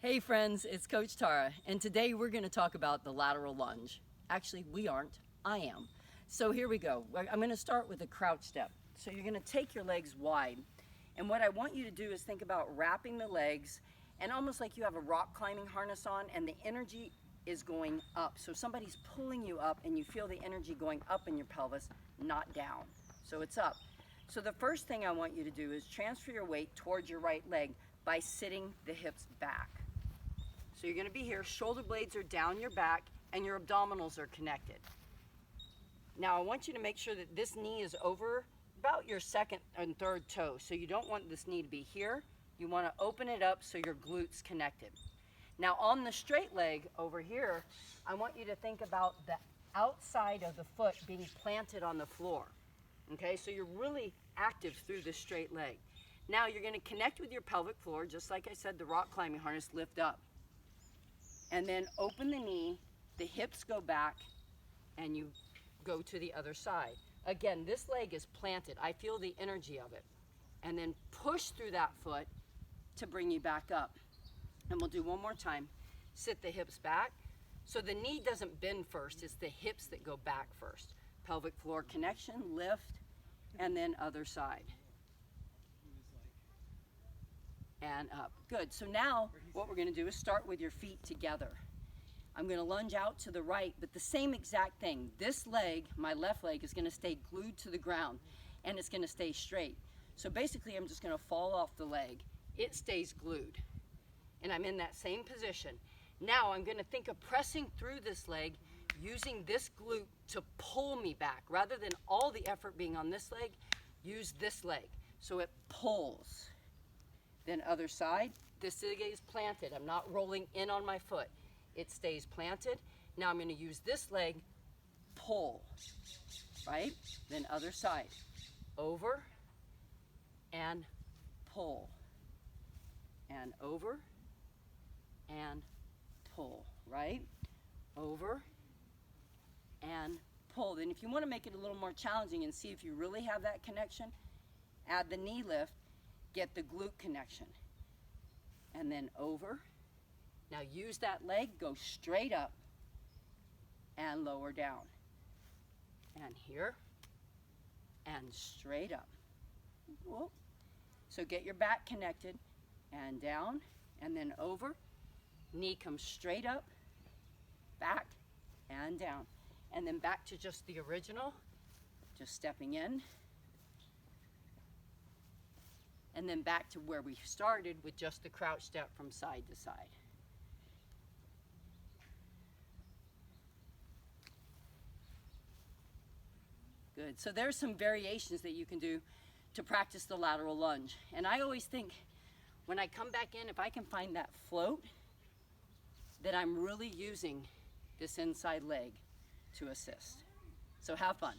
Hey friends, it's Coach Tara, and today we're going to talk about the lateral lunge. Actually, we aren't, I am. So here we go. I'm going to start with a crouch step. So you're going to take your legs wide, and what I want you to do is think about wrapping the legs and almost like you have a rock climbing harness on and the energy is going up. So somebody's pulling you up and you feel the energy going up in your pelvis, not down. So it's up. So the first thing I want you to do is transfer your weight towards your right leg by sitting the hips back. So you're going to be here, shoulder blades are down your back, and your abdominals are connected. Now I want you to make sure that this knee is over about your second and third toe. So you don't want this knee to be here. You want to open it up so your glutes connected. Now on the straight leg over here, I want you to think about the outside of the foot being planted on the floor. Okay, so you're really active through the straight leg. Now you're going to connect with your pelvic floor, just like I said, the rock climbing harness, lift up. And then open the knee, the hips go back, and you go to the other side. Again, this leg is planted. I feel the energy of it. And then push through that foot to bring you back up. And we'll do one more time. Sit the hips back. So the knee doesn't bend first, it's the hips that go back first. Pelvic floor connection, lift, and then other side. And up. Good. So now what we're going to do is start with your feet together. I'm going to lunge out to the right, but the same exact thing. This leg, my left leg, is going to stay glued to the ground and it's going to stay straight. So basically I'm just going to fall off the leg. It stays glued. And I'm in that same position. Now I'm going to think of pressing through this leg using this glute to pull me back. Rather than all the effort being on this leg, use this leg. So it pulls. Then other side, this leg is planted. I'm not rolling in on my foot. It stays planted. Now I'm going to use this leg, pull, right? Then other side, over and pull, and over and pull, right? Over and pull. Then if you want to make it a little more challenging and see if you really have that connection, add the knee lift. Get the glute connection, and then over. Now use that leg, go straight up and lower down, and here and straight up. Whoa. So get your back connected and down and then over. Knee comes straight up, back and down, and then back to just the original, just stepping in. And then back to where we started with just the crouch step from side to side. Good. So there's some variations that you can do to practice the lateral lunge. And I always think when I come back in, if I can find that float, that I'm really using this inside leg to assist. So have fun.